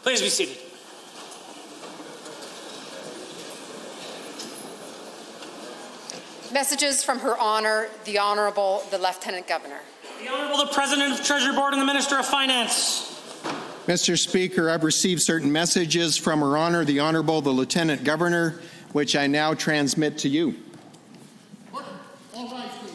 Please be seated. Messages from Her Honour, the Honourable the Lieutenant Governor. The Honourable the President of the Treasury Board and the Minister of Finance. Mr. Speaker, I've received certain messages from Her Honour, the Honourable the Lieutenant Governor, which I now transmit to you. All rise, please.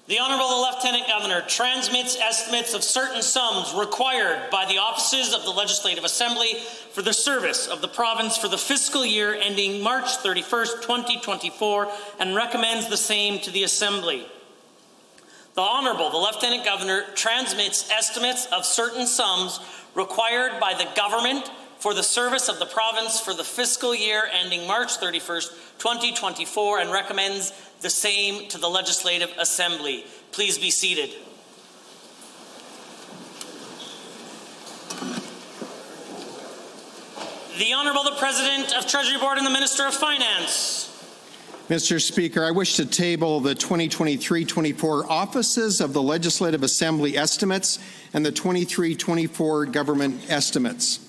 The Honourable the Lieutenant Governor transmits estimates of certain sums required by the offices of the Legislative Assembly for the service of the province for the fiscal year ending March 31st, 2024, and recommends the same to the Assembly. The Honourable the Lieutenant Governor transmits estimates of certain sums required by the government for the service of the province for the fiscal year ending March 31st, 2024, and recommends the same to the Legislative Assembly. Please be seated. The Honourable the President of Treasury Board and the Minister of Finance. Mr. Speaker, I wish to table the 2023-24 offices of the Legislative Assembly estimates and the 23-24 government estimates.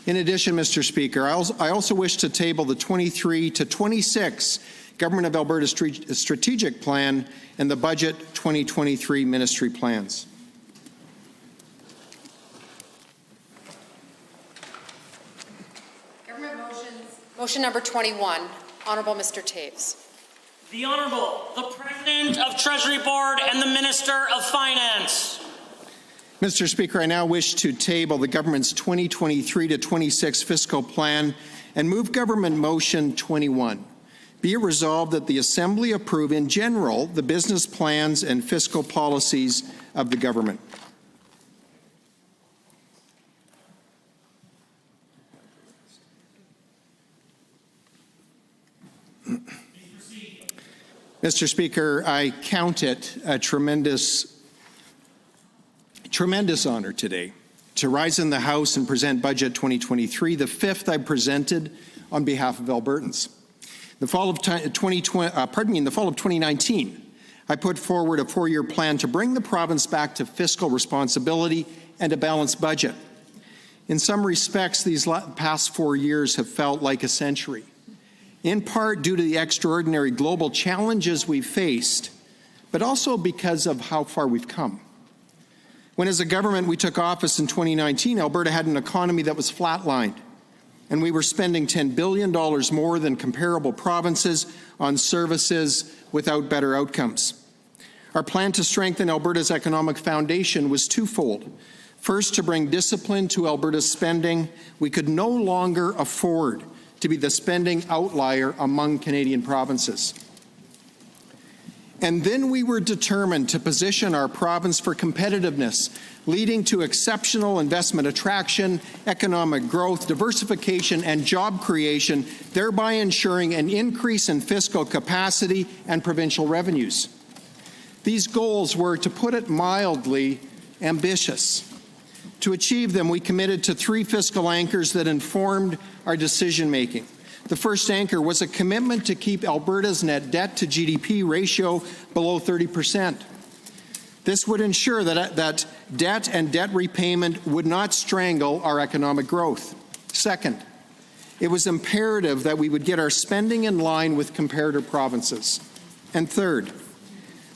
In addition, Mr. Speaker, I also wish to table the 23 to 26 Government of Alberta Strategic Plan and the Budget 2023 Ministry Plans. Government motions. Motion number 21. Honourable Mr. Taves. The Honourable the President of Treasury Board and the Minister of Finance. Mr. Speaker, I now wish to table the government's 2023 to 26 fiscal plan and move government motion 21. Be it resolved that the Assembly approve in general the business plans and fiscal policies of the government. Mr. Speaker, I count it a tremendous honor today to rise in the House and present Budget 2023, the fifth I presented on behalf of Albertans. In the fall of 2019, I put forward a four-year plan to bring the province back to fiscal responsibility and a balanced budget. In some respects, these past 4 years have felt like a century, in part due to the extraordinary global challenges we've faced, but also because of how far we've come. When as a government we took office in 2019, Alberta had an economy that was flatlined, and we were spending $10 billion more than comparable provinces on services without better outcomes. Our plan to strengthen Alberta's economic foundation was twofold. First, to bring discipline to Alberta's spending. We could no longer afford to be the spending outlier among Canadian provinces. And then we were determined to position our province for competitiveness, leading to exceptional investment attraction, economic growth, diversification, and job creation, thereby ensuring an increase in fiscal capacity and provincial revenues. These goals were, to put it mildly, ambitious. To achieve them, we committed to three fiscal anchors that informed our decision-making. The first anchor was a commitment to keep Alberta's net debt to GDP ratio below 30%. This would ensure that debt and debt repayment would not strangle our economic growth. Second, it was imperative that we would get our spending in line with comparator provinces. And third,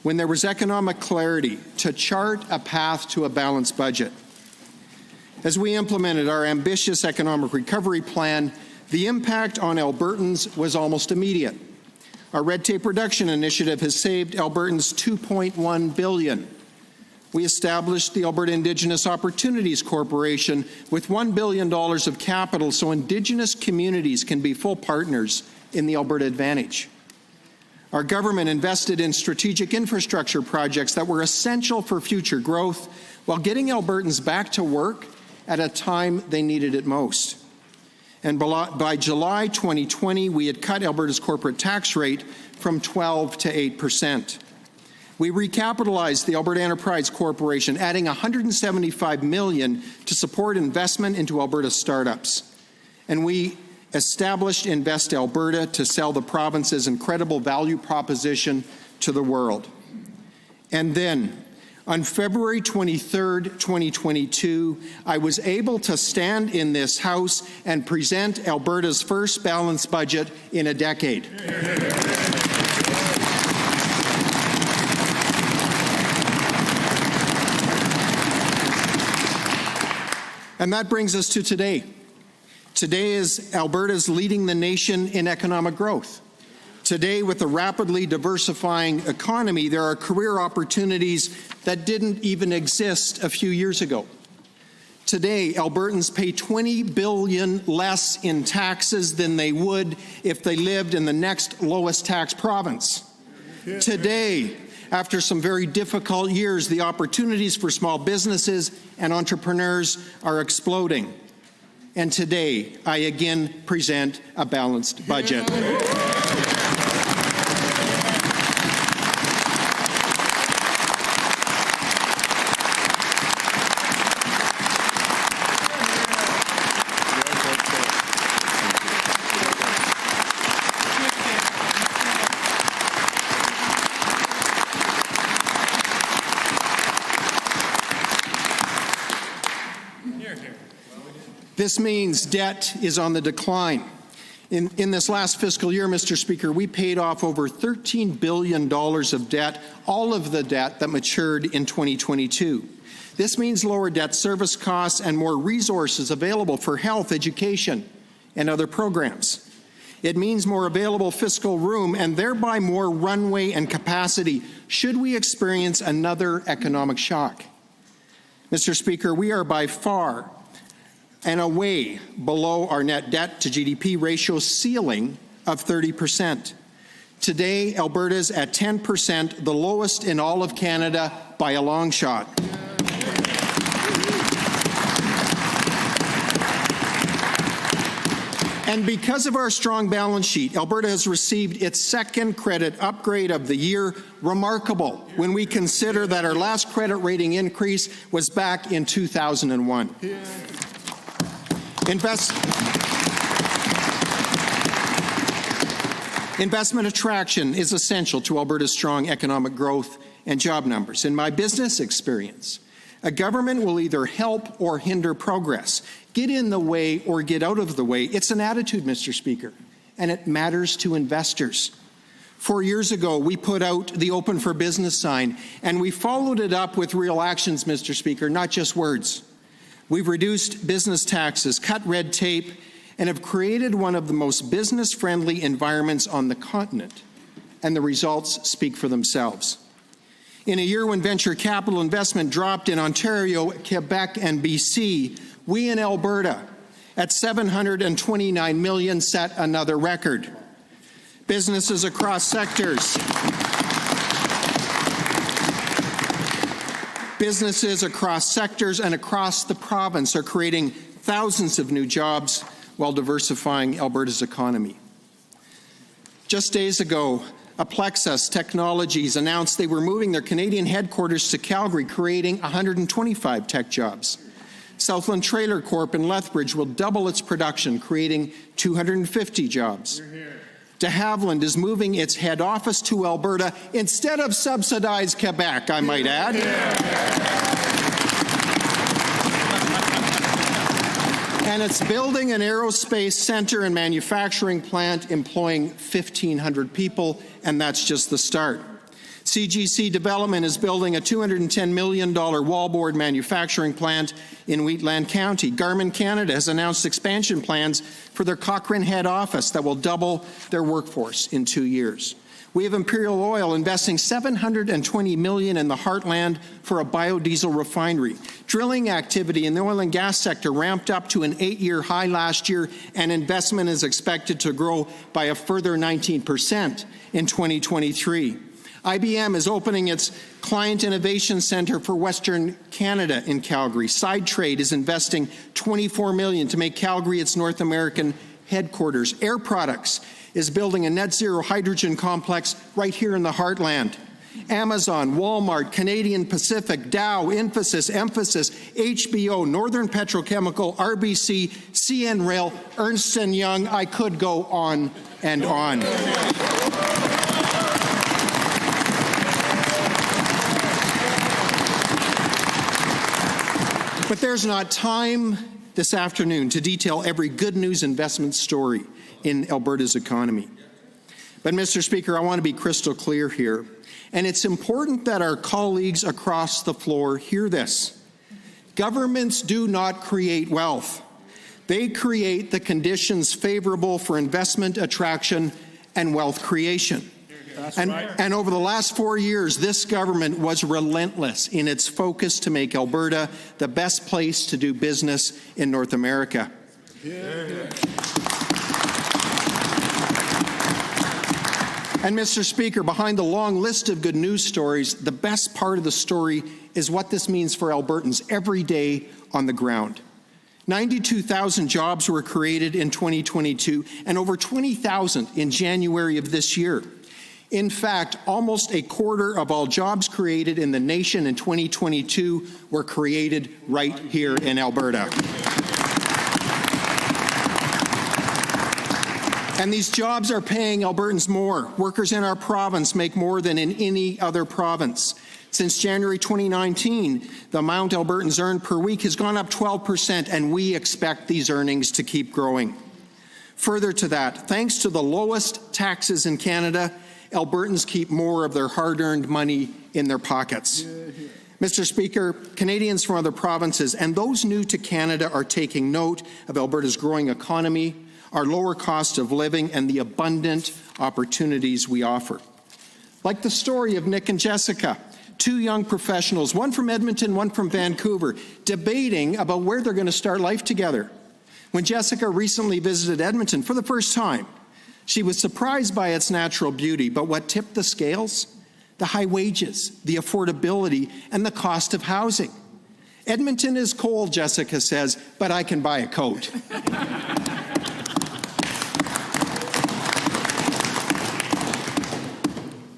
when there was economic clarity, to chart a path to a balanced budget. As we implemented our ambitious economic recovery plan, the impact on Albertans was almost immediate. Our red tape reduction initiative has saved Albertans $2.1 billion. We established the Alberta Indigenous Opportunities Corporation with $1 billion of capital so Indigenous communities can be full partners in the Alberta Advantage. Our government invested in strategic infrastructure projects that were essential for future growth while getting Albertans back to work at a time they needed it most. And by July 2020, we had cut Alberta's corporate tax rate from 12% to 8%. We recapitalized the Alberta Enterprise Corporation, adding $175 million to support investment into Alberta startups. And we established Invest Alberta to sell the province's incredible value proposition to the world. And then, on February 23rd, 2022, I was able to stand in this House and present Alberta's first balanced budget in a decade. And that brings us to today. Today is Alberta's leading the nation in economic growth. Today, with a rapidly diversifying economy, there are career opportunities that didn't even exist a few years ago. Today, Albertans pay $20 billion less in taxes than they would if they lived in the next lowest tax province. Today, after some very difficult years, the opportunities for small businesses and entrepreneurs are exploding. And today, I again present a balanced budget. This means debt is on the decline. In this last fiscal year, Mr. Speaker, we paid off over $13 billion of debt, all of the debt that matured in 2022. This means lower debt service costs and more resources available for health, education, and other programs. It means more available fiscal room and thereby more runway and capacity should we experience another economic shock. Mr. Speaker, we are by far and away below our net debt to GDP ratio ceiling of 30%. Today, Alberta's at 10%, the lowest in all of Canada by a long shot. And because of our strong balance sheet, Alberta has received its second credit upgrade of the year, remarkable when we consider that our last credit rating increase was back in 2001. Investment attraction is essential to Alberta's strong economic growth and job numbers. In my business experience, a government will either help or hinder progress, get in the way or get out of the way. It's an attitude, Mr. Speaker, and it matters to investors. 4 years ago, we put out the Open for Business sign, and we followed it up with real actions, Mr. Speaker, not just words. We've reduced business taxes, cut red tape, and have created one of the most business-friendly environments on the continent, and the results speak for themselves. In a year when venture capital investment dropped in Ontario, Quebec, and BC, we in Alberta, at $729 million, set another record. Businesses across sectors and across the province are creating thousands of new jobs while diversifying Alberta's economy. Just days ago, Plexus Technologies announced they were moving their Canadian headquarters to Calgary, creating 125 tech jobs. Southland Trailer Corp in Lethbridge will double its production, creating 250 jobs. De Havilland is moving its head office to Alberta instead of subsidized Quebec, I might add. And it's building an aerospace center and manufacturing plant employing 1,500 people, and that's just the start. CGC Development is building a $210 million wallboard manufacturing plant in Wheatland County. Garmin Canada has announced expansion plans for their Cochrane head office that will double their workforce in 2 years. We have Imperial Oil investing $720 million in the Heartland for a biodiesel refinery. Drilling activity in the oil and gas sector ramped up to an 8-year high last year, and investment is expected to grow by a further 19% in 2023. IBM is opening its Client Innovation Centre for Western Canada in Calgary. SideTrade is investing $24 million to make Calgary its North American headquarters. Air Products is building a net zero hydrogen complex right here in the Heartland. Amazon, Walmart, Canadian Pacific, Dow, Infosys, Emphasis, HBO, Northern Petrochemical, RBC, CN Rail, Ernst & Young. I could go on and on. But there's not time this afternoon to detail every good news investment story in Alberta's economy. But, Mr. Speaker, I want to be crystal clear here. And it's important that our colleagues across the floor hear this. Governments do not create wealth. They create the conditions favorable for investment attraction and wealth creation. And over the last 4 years, this government was relentless in its focus to make Alberta the best place to do business in North America. And, Mr. Speaker, behind the long list of good news stories, the best part of the story is what this means for Albertans every day on the ground. 92,000 jobs were created in 2022 and over 20,000 in January of this year. In fact, almost a quarter of all jobs created in the nation in 2022 were created right here in Alberta. And these jobs are paying Albertans more. Workers in our province make more than in any other province. Since January 2019, the amount Albertans earn per week has gone up 12%, and we expect these earnings to keep growing. Further to that, thanks to the lowest taxes in Canada, Albertans keep more of their hard-earned money in their pockets. Mr. Speaker, Canadians from other provinces and those new to Canada are taking note of Alberta's growing economy, our lower cost of living, and the abundant opportunities we offer. Like the story of Nick and Jessica, two young professionals, one from Edmonton, one from Vancouver, debating about where they're going to start life together. When Jessica recently visited Edmonton for the first time, she was surprised by its natural beauty, but what tipped the scales? The high wages, the affordability, and the cost of housing. Edmonton is cold, Jessica says, but I can buy a coat.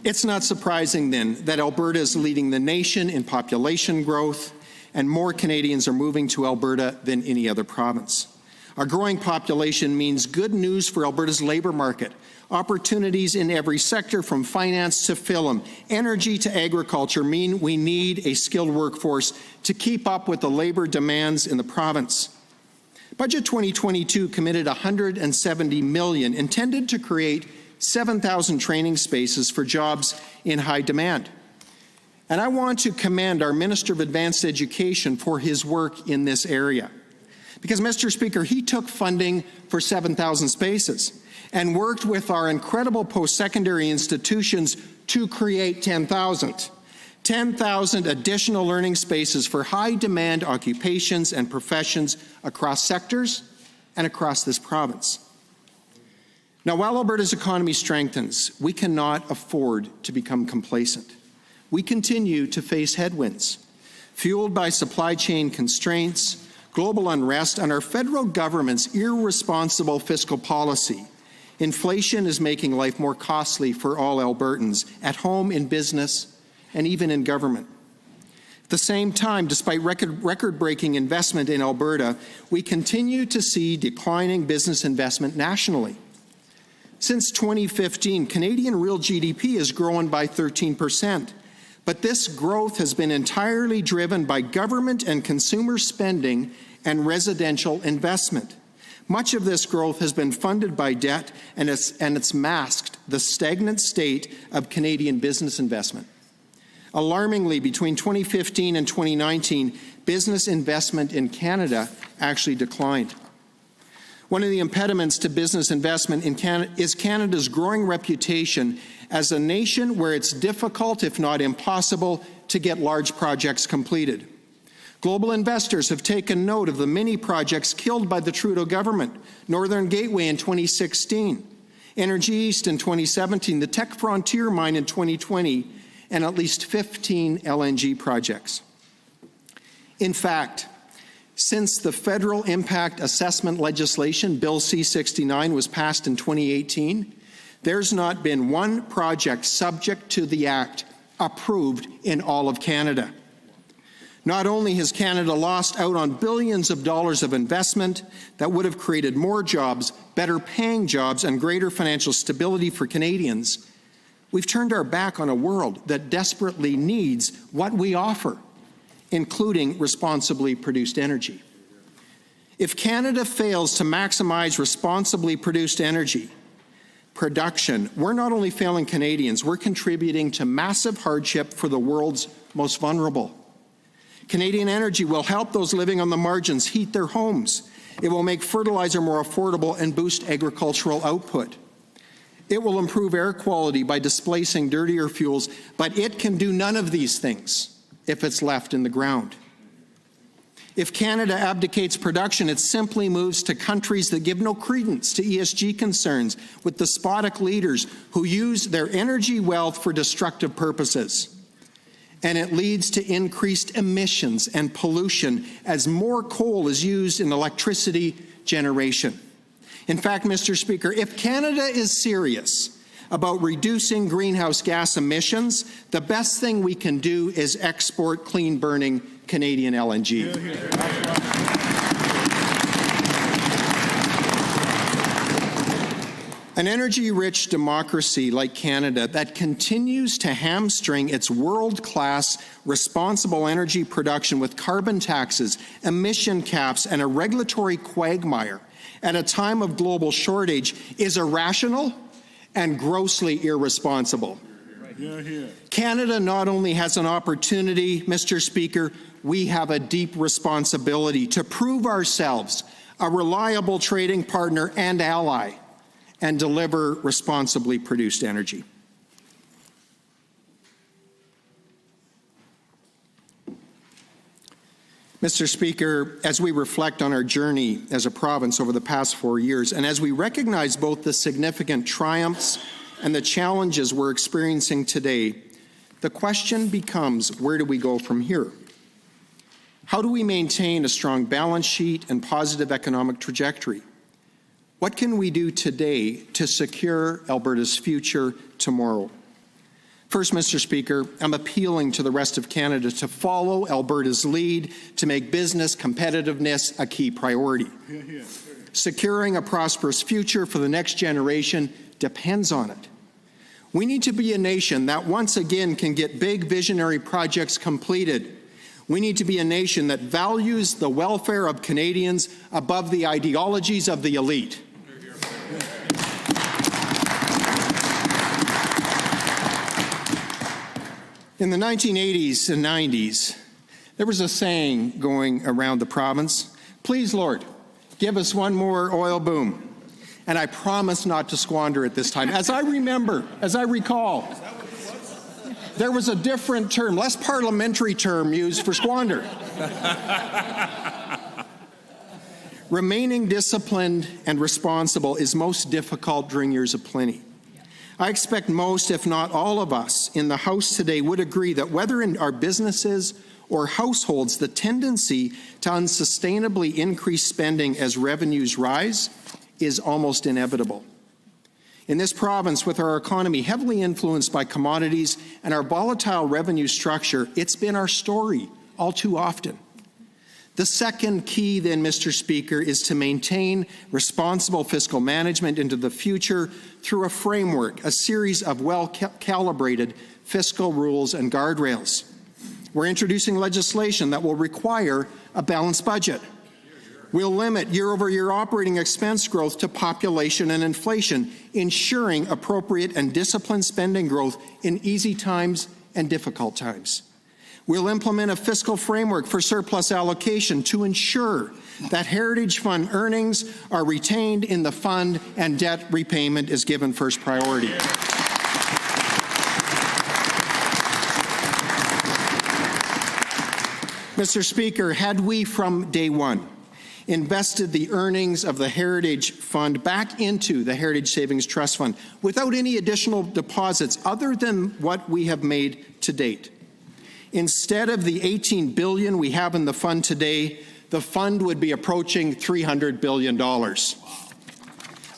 It's not surprising, then, that Alberta is leading the nation in population growth, and more Canadians are moving to Alberta than any other province. Our growing population means good news for Alberta's labour market, opportunities in every sector from finance to film, energy to agriculture mean we need a skilled workforce to keep up with the labour demands in the province. Budget 2022 committed $170 million, intended to create 7,000 training spaces for jobs in high demand. And I want to commend our Minister of Advanced Education for his work in this area. Because, Mr. Speaker, he took funding for 7,000 spaces and worked with our incredible post-secondary institutions to create 10,000. 10,000 additional learning spaces for high-demand occupations and professions across sectors and across this province. Now, while Alberta's economy strengthens, we cannot afford to become complacent. We continue to face headwinds, fueled by supply chain constraints, global unrest, and our federal government's irresponsible fiscal policy. Inflation is making life more costly for all Albertans, at home, in business, and even in government. At the same time, despite record-breaking investment in Alberta, we continue to see declining business investment nationally. Since 2015, Canadian real GDP has grown by 13%, but this growth has been entirely driven by government and consumer spending and residential investment. Much of this growth has been funded by debt, and it's masked the stagnant state of Canadian business investment. Alarmingly, between 2015 and 2019, business investment in Canada actually declined. One of the impediments to business investment in Canada is Canada's growing reputation as a nation where it's difficult, if not impossible, to get large projects completed. Global investors have taken note of the many projects killed by the Trudeau government: Northern Gateway in 2016, Energy East in 2017, the Tech Frontier mine in 2020, and at least 15 LNG projects. In fact, since the Federal Impact Assessment legislation, Bill C-69, was passed in 2018, there's not been one project subject to the Act approved in all of Canada. Not only has Canada lost out on billions of dollars of investment that would have created more jobs, better paying jobs, and greater financial stability for Canadians, we've turned our back on a world that desperately needs what we offer, including responsibly produced energy. If Canada fails to maximize responsibly produced energy production, we're not only failing Canadians, we're contributing to massive hardship for the world's most vulnerable. Canadian energy will help those living on the margins heat their homes. It will make fertilizer more affordable and boost agricultural output. It will improve air quality by displacing dirtier fuels, but it can do none of these things if it's left in the ground. If Canada abdicates production, it simply moves to countries that give no credence to ESG concerns, with despotic leaders who use their energy wealth for destructive purposes. And it leads to increased emissions and pollution as more coal is used in electricity generation. In fact, Mr. Speaker, if Canada is serious about reducing greenhouse gas emissions, the best thing we can do is export clean-burning Canadian LNG. An energy-rich democracy like Canada that continues to hamstring its world-class responsible energy production with carbon taxes, emission caps, and a regulatory quagmire at a time of global shortage is irrational and grossly irresponsible. Canada not only has an opportunity, Mr. Speaker, we have a deep responsibility to prove ourselves a reliable trading partner and ally and deliver responsibly produced energy. Mr. Speaker, as we reflect on our journey as a province over the past 4 years, and as we recognize both the significant triumphs and the challenges we're experiencing today, the question becomes, where do we go from here? How do we maintain a strong balance sheet and positive economic trajectory? What can we do today to secure Alberta's future tomorrow? First, Mr. Speaker, I'm appealing to the rest of Canada to follow Alberta's lead to make business competitiveness a key priority. Securing a prosperous future for the next generation depends on it. We need to be a nation that once again can get big visionary projects completed. We need to be a nation that values the welfare of Canadians above the ideologies of the elite. In the 1980s and 90s, there was a saying going around the province, "Please, Lord, give us one more oil boom." And I promise not to squander it this time. As I recall, there was a different term, less parliamentary term used for squander. Remaining disciplined and responsible is most difficult during years of plenty. I expect most, if not all of us in the House today would agree that whether in our businesses or households, the tendency to unsustainably increase spending as revenues rise is almost inevitable. In this province, with our economy heavily influenced by commodities and our volatile revenue structure, it's been our story all too often. The second key then, Mr. Speaker, is to maintain responsible fiscal management into the future through a framework, a series of well-calibrated fiscal rules and guardrails. We're introducing legislation that will require a balanced budget. We'll limit year-over-year operating expense growth to population and inflation, ensuring appropriate and disciplined spending growth in easy times and difficult times. We'll implement a fiscal framework for surplus allocation to ensure that Heritage Fund earnings are retained in the fund and debt repayment is given first priority. Mr. Speaker, had we from day one invested the earnings of the Heritage Fund back into the Heritage Savings Trust Fund without any additional deposits other than what we have made to date, instead of the $18 billion we have in the fund today, the fund would be approaching $300 billion.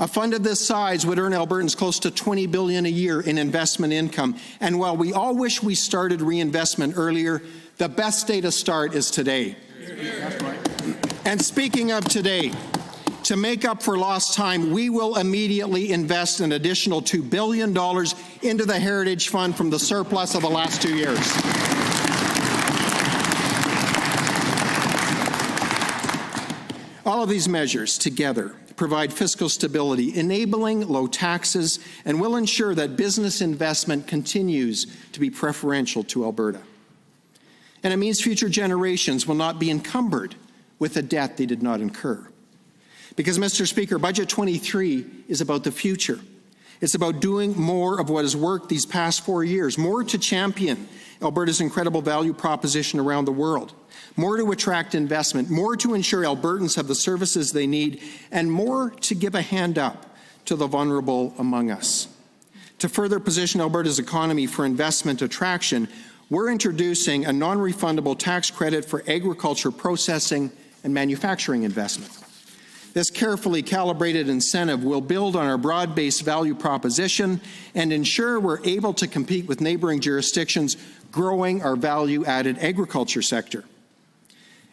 A fund of this size would earn Albertans close to $20 billion a year in investment income. And while we all wish we started reinvestment earlier, the best day to start is today. That's right. And speaking of today, to make up for lost time, we will immediately invest an additional $2 billion into the Heritage Fund from the surplus of the last 2 years. All of these measures together provide fiscal stability, enabling low taxes, and will ensure that business investment continues to be preferential to Alberta. And it means future generations will not be encumbered with a debt they did not incur. Because, Mr. Speaker, Budget 23 is about the future. It's about doing more of what has worked these past 4 years, more to champion Alberta's incredible value proposition around the world, more to attract investment, more to ensure Albertans have the services they need, and more to give a hand up to the vulnerable among us. To further position Alberta's economy for investment attraction, we're introducing a non-refundable tax credit for agriculture processing and manufacturing investment. This carefully calibrated incentive will build on our broad-based value proposition and ensure we're able to compete with neighboring jurisdictions, growing our value-added agriculture sector.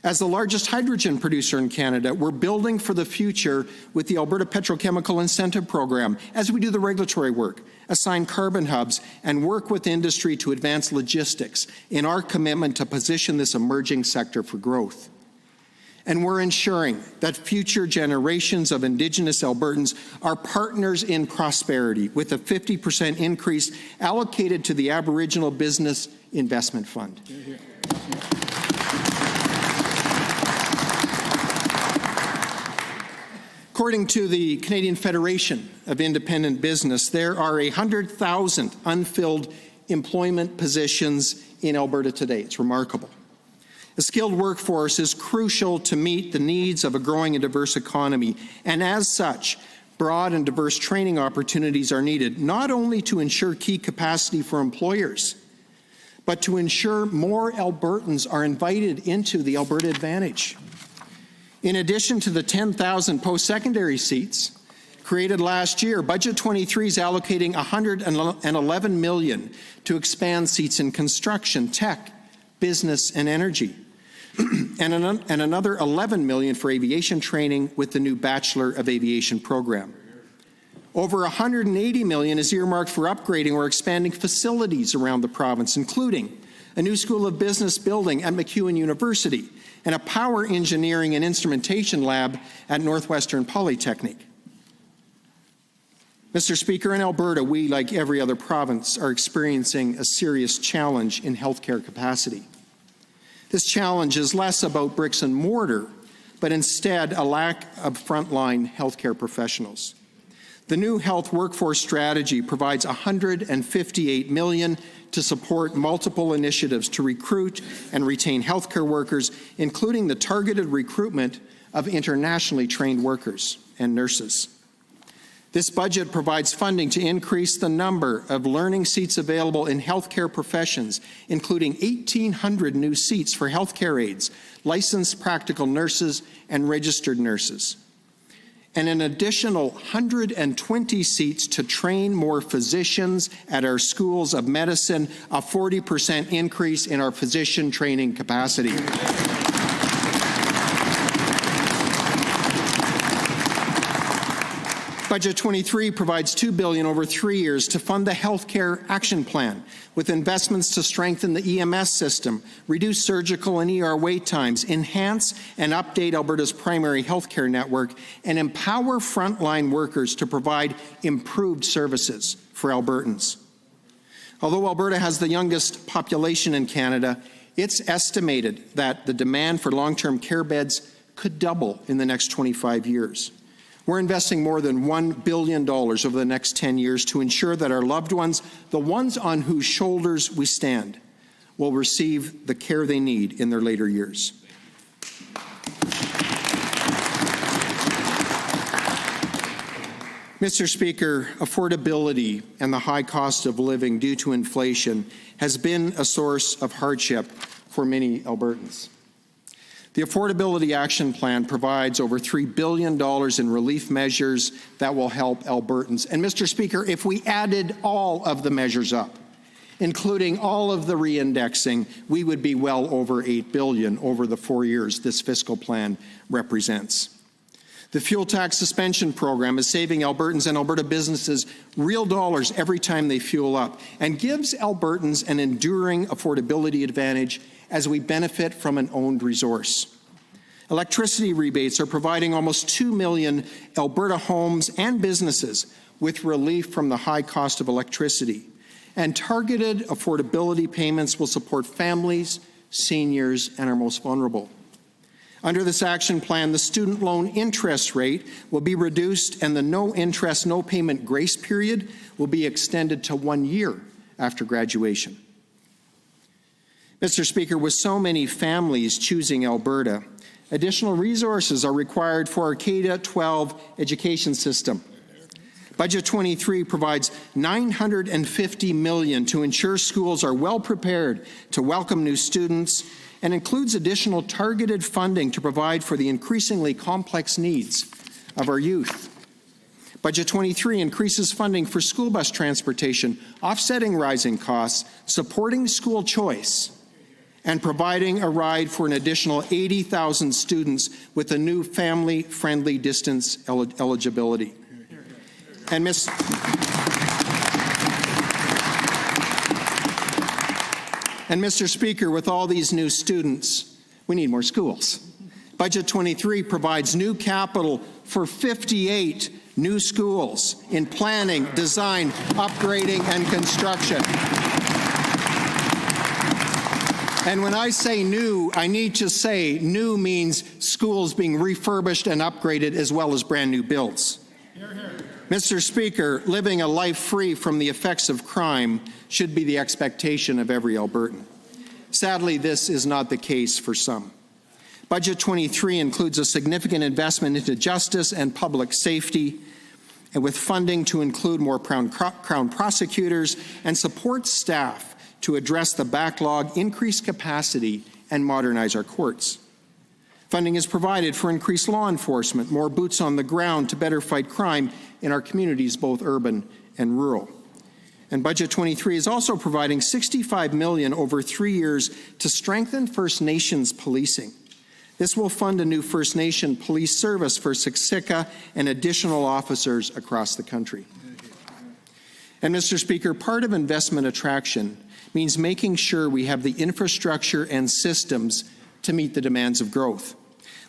As the largest hydrogen producer in Canada, we're building for the future with the Alberta Petrochemical Incentive Program as we do the regulatory work, assign carbon hubs, and work with industry to advance logistics in our commitment to position this emerging sector for growth. And we're ensuring that future generations of Indigenous Albertans are partners in prosperity with a 50% increase allocated to the Aboriginal Business Investment Fund. According to the Canadian Federation of Independent Business, there are 100,000 unfilled employment positions in Alberta today. It's remarkable. A skilled workforce is crucial to meet the needs of a growing and diverse economy, and as such, broad and diverse training opportunities are needed, not only to ensure key capacity for employers, but to ensure more Albertans are invited into the Alberta Advantage. In addition to the 10,000 post-secondary seats created last year, Budget 23 is allocating $111 million to expand seats in construction, tech, business, and energy, and another $11 million for aviation training with the new Bachelor of Aviation program. Over $180 million is earmarked for upgrading or expanding facilities around the province, including a new School of Business building at MacEwan University and a power engineering and instrumentation lab at Northwestern Polytechnic. Mr. Speaker, in Alberta, we, like every other province, are experiencing a serious challenge in healthcare capacity. This challenge is less about bricks and mortar, but instead a lack of frontline healthcare professionals. The new health workforce strategy provides $158 million to support multiple initiatives to recruit and retain healthcare workers, including the targeted recruitment of internationally trained workers and nurses. This budget provides funding to increase the number of learning seats available in healthcare professions, including 1,800 new seats for healthcare aides, licensed practical nurses, and registered nurses, and an additional 120 seats to train more physicians at our schools of medicine, a 40% increase in our physician training capacity. Budget 23 provides $2 billion over 3 years to fund the Healthcare Action Plan, with investments to strengthen the EMS system, reduce surgical and ER wait times, enhance and update Alberta's primary healthcare network, and empower frontline workers to provide improved services for Albertans. Although Alberta has the youngest population in Canada, it's estimated that the demand for long-term care beds could double in the next 25 years. We're investing more than $1 billion over the next 10 years to ensure that our loved ones, the ones on whose shoulders we stand, will receive the care they need in their later years. Mr. Speaker, affordability and the high cost of living due to inflation has been a source of hardship for many Albertans. The Affordability Action Plan provides over $3 billion in relief measures that will help Albertans. And Mr. Speaker, if we added all of the measures up, including all of the reindexing, we would be well over $8 billion over the 4 years this fiscal plan represents. The fuel tax suspension program is saving Albertans and Alberta businesses real dollars every time they fuel up and gives Albertans an enduring affordability advantage as we benefit from an owned resource. Electricity rebates are providing almost 2 million Alberta homes and businesses with relief from the high cost of electricity. And targeted affordability payments will support families, seniors, and our most vulnerable. Under this action plan, the student loan interest rate will be reduced and the no interest, no payment grace period will be extended to 1 year after graduation. Mr. Speaker, with so many families choosing Alberta, additional resources are required for our K-12 education system. Budget 23 provides $950 million to ensure schools are well prepared to welcome new students and includes additional targeted funding to provide for the increasingly complex needs of our youth. Budget 23 increases funding for school bus transportation, offsetting rising costs, supporting school choice, and providing a ride for an additional 80,000 students with a new family-friendly distance eligibility. And Mr. Speaker, with all these new students, we need more schools. Budget 23 provides new capital for 58 new schools in planning, design, upgrading, and construction. And when I say new, I need to say new means schools being refurbished and upgraded as well as brand new builds. Mr. Speaker, living a life free from the effects of crime should be the expectation of every Albertan. Sadly, this is not the case for some. Budget 23 includes a significant investment into justice and public safety, and with funding to include more Crown prosecutors and support staff to address the backlog, increase capacity, and modernize our courts. Funding is provided for increased law enforcement, more boots on the ground to better fight crime in our communities, both urban and rural. And Budget 23 is also providing $65 million over 3 years to strengthen First Nations policing. This will fund a new First Nation police service for Siksika and additional officers across the country. And Mr. Speaker, part of investment attraction means making sure we have the infrastructure and systems to meet the demands of growth.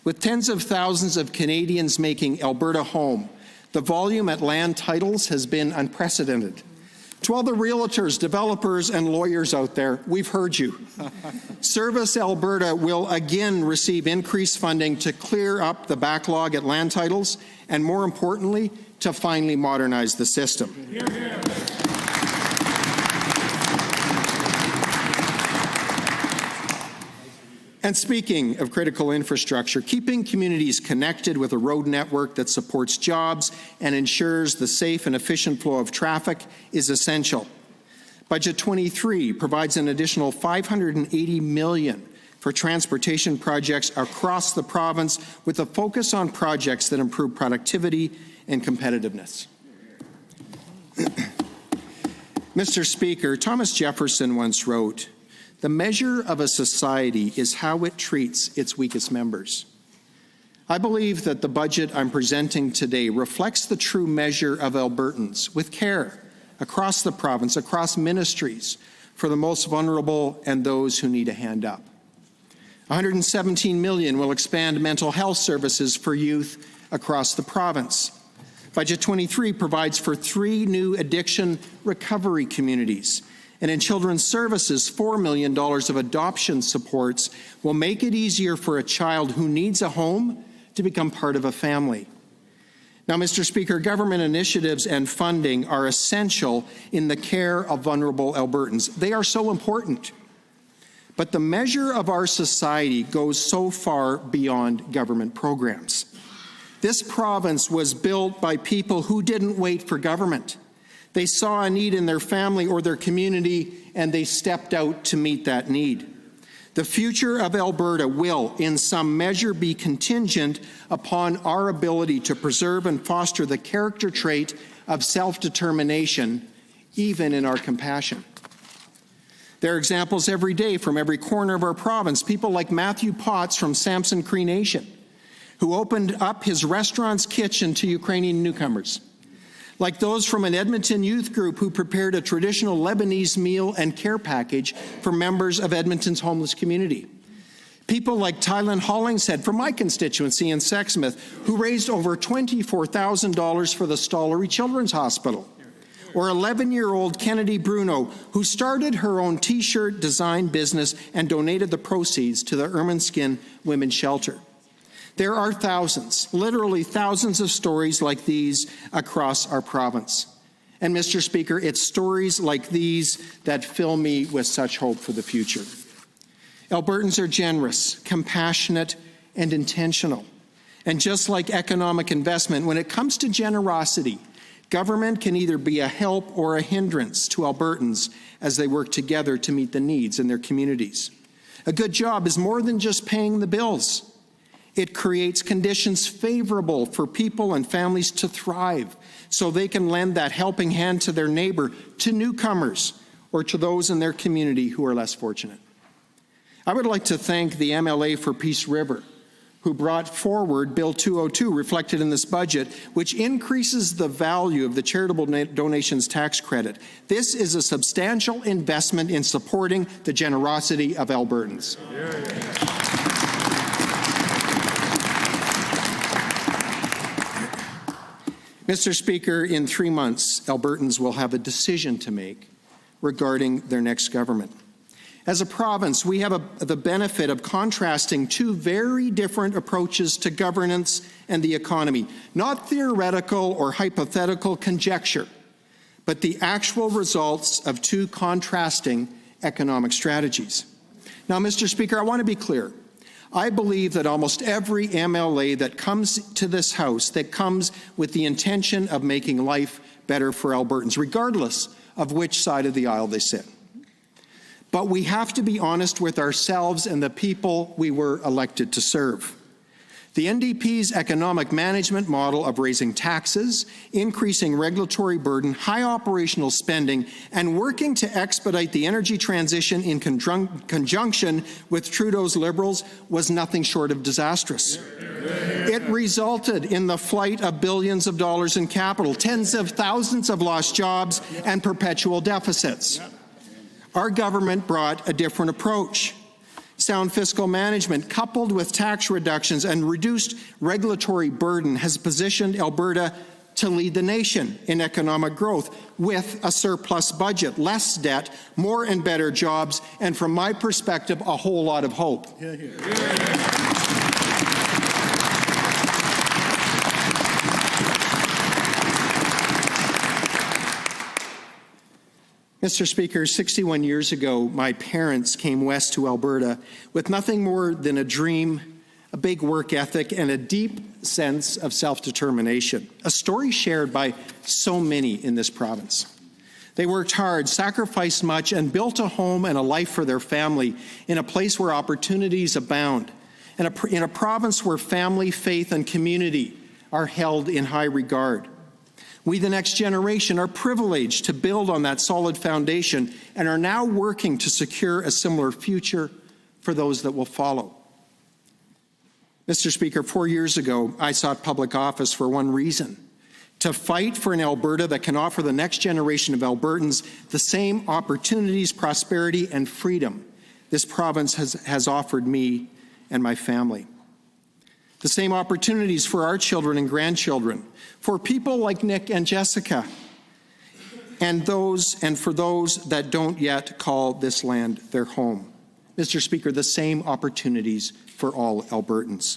With tens of thousands of Canadians making Alberta home, the volume at land titles has been unprecedented. To all the realtors, developers, and lawyers out there, we've heard you. Service Alberta will again receive increased funding to clear up the backlog at land titles and, more importantly, to finally modernize the system. Hear, hear. And speaking of critical infrastructure, keeping communities connected with a road network that supports jobs and ensures the safe and efficient flow of traffic is essential. Budget 23 provides an additional $580 million for transportation projects across the province with a focus on projects that improve productivity and competitiveness. Mr. Speaker, Thomas Jefferson once wrote, "The measure of a society is how it treats its weakest members." I believe that the budget I'm presenting today reflects the true measure of Albertans with care across the province, across ministries, for the most vulnerable and those who need a hand up. $117 million will expand mental health services for youth across the province. Budget 23 provides for 3 new addiction recovery communities. And in Children's Services, $4 million of adoption supports will make it easier for a child who needs a home to become part of a family. Now, Mr. Speaker, government initiatives and funding are essential in the care of vulnerable Albertans. They are so important. But the measure of our society goes so far beyond government programs. This province was built by people who didn't wait for government. They saw a need in their family or their community, and they stepped out to meet that need. The future of Alberta will, in some measure, be contingent upon our ability to preserve and foster the character trait of self-determination, even in our compassion. There are examples every day from every corner of our province. People like Matthew Potts from Samson Cree Nation, who opened up his restaurant's kitchen to Ukrainian newcomers. Like those from an Edmonton youth group who prepared a traditional Lebanese meal and care package for members of Edmonton's homeless community. People like Tylen Hollingshead from my constituency in Sexsmith, who raised over $24,000 for the Stollery Children's Hospital. Or 11-year-old Kennedy Bruno, who started her own T-shirt design business and donated the proceeds to the Ermine Skin Women's Shelter. There are thousands, literally thousands of stories like these across our province. And Mr. Speaker, it's stories like these that fill me with such hope for the future. Albertans are generous, compassionate, and intentional. And just like economic investment, when it comes to generosity, government can either be a help or a hindrance to Albertans as they work together to meet the needs in their communities. A good job is more than just paying the bills. It creates conditions favorable for people and families to thrive so they can lend that helping hand to their neighbor, to newcomers, or to those in their community who are less fortunate. I would like to thank the MLA for Peace River, who brought forward Bill 202, reflected in this budget, which increases the value of the charitable donations tax credit. This is a substantial investment in supporting the generosity of Albertans. Mr. Speaker, in 3 months, Albertans will have a decision to make regarding their next government. As a province, we have the benefit of contrasting two very different approaches to governance and the economy, not theoretical or hypothetical conjecture, but the actual results of two contrasting economic strategies. Now, Mr. Speaker, I want to be clear. I believe that almost every MLA that comes to this House, that comes with the intention of making life better for Albertans, regardless of which side of the aisle they sit. But we have to be honest with ourselves and the people we were elected to serve. The NDP's economic management model of raising taxes, increasing regulatory burden, high operational spending, and working to expedite the energy transition in conjunction with Trudeau's Liberals was nothing short of disastrous. It resulted in the flight of billions of dollars in capital, tens of thousands of lost jobs, and perpetual deficits. Our government brought a different approach. Sound fiscal management, coupled with tax reductions and reduced regulatory burden, has positioned Alberta to lead the nation in economic growth with a surplus budget, less debt, more and better jobs, and from my perspective, a whole lot of hope. Mr. Speaker, 61 years ago, my parents came west to Alberta with nothing more than a dream, a big work ethic, and a deep sense of self-determination, a story shared by so many in this province. They worked hard, sacrificed much, and built a home and a life for their family in a place where opportunities abound, and in a province where family, faith, and community are held in high regard. We, the next generation, are privileged to build on that solid foundation and are now working to secure a similar future for those that will follow. Mr. Speaker, 4 years ago, I sought public office for one reason: to fight for an Alberta that can offer the next generation of Albertans the same opportunities, prosperity, and freedom this province has offered me and my family. The same opportunities for our children and grandchildren, for people like Nick and Jessica, and for those that don't yet call this land their home. Mr. Speaker, the same opportunities for all Albertans.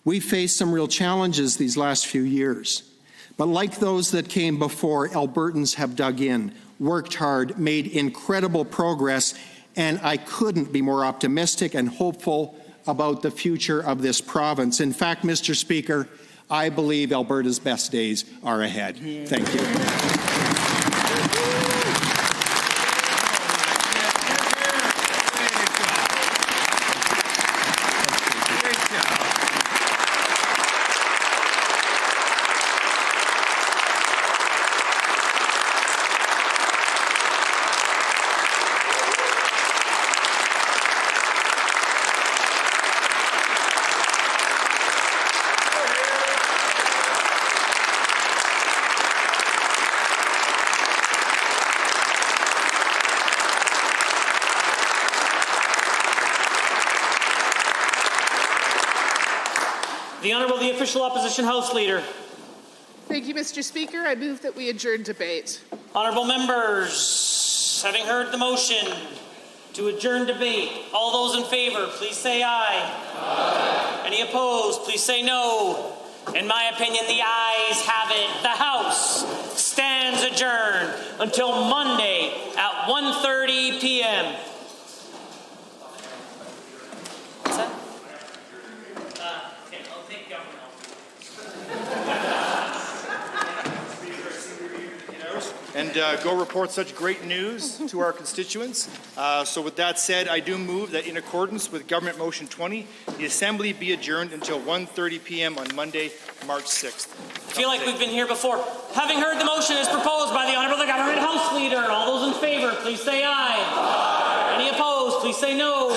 We've faced some real challenges these last few years, but like those that came before, Albertans have dug in, worked hard, made incredible progress, and I couldn't be more optimistic and hopeful about the future of this province. In fact, Mr. Speaker, I believe Alberta's best days are ahead. Thank you. official opposition House Leader. Thank you, Mr. Speaker. I move that we adjourn debate. Honourable members, having heard the motion to adjourn debate, all those in favour, please say aye. Aye. Any opposed, please say no. In my opinion, the ayes have it. The House stands adjourned until Monday at 1:30 p.m. What's that? Okay, I'll take government. And go report such great news to our constituents. So with that said, I do move that in accordance with Government Motion 20, the Assembly be adjourned until 1:30 p.m. on Monday, March 6th. I feel like we've been here before. Having heard the motion as proposed by the Honourable Government House Leader, all those in favour, please say aye. Aye. Any opposed, please say no.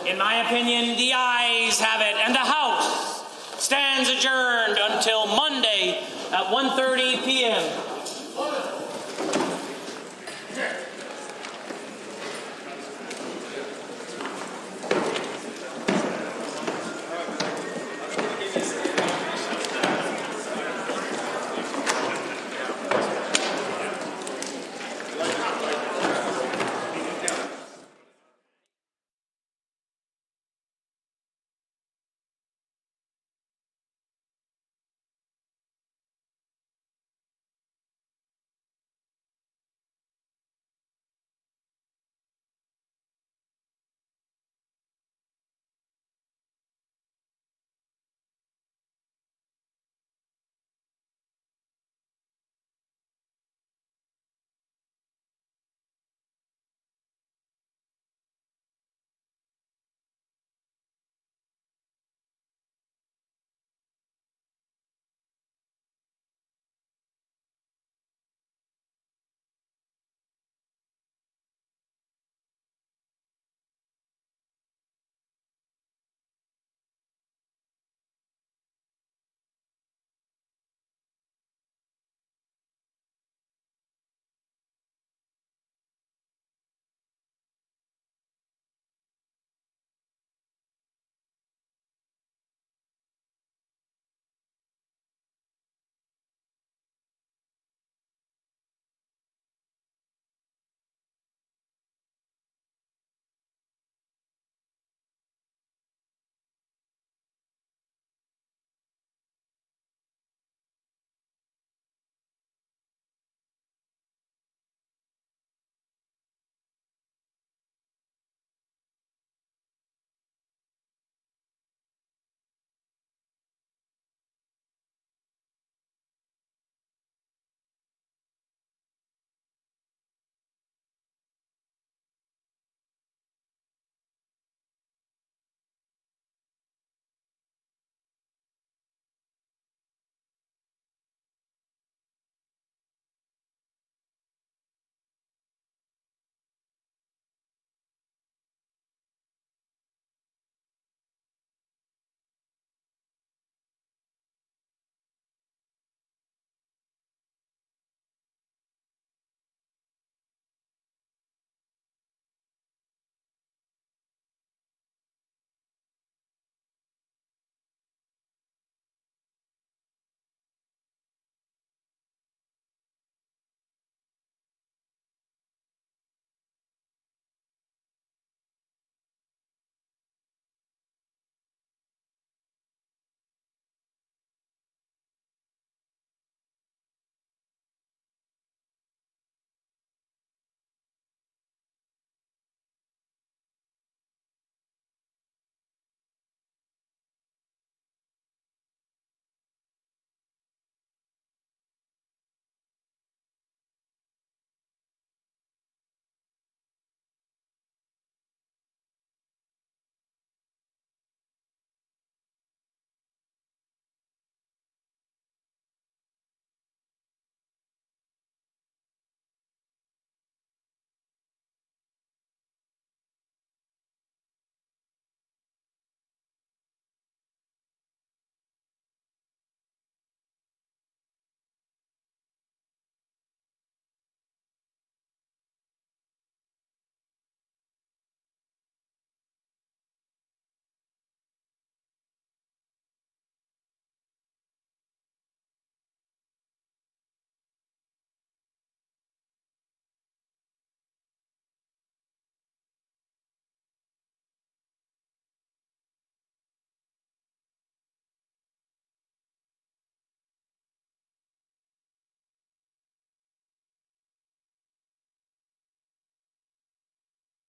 In my opinion, the ayes have it, and the House stands adjourned until Monday at 1:30 p.m.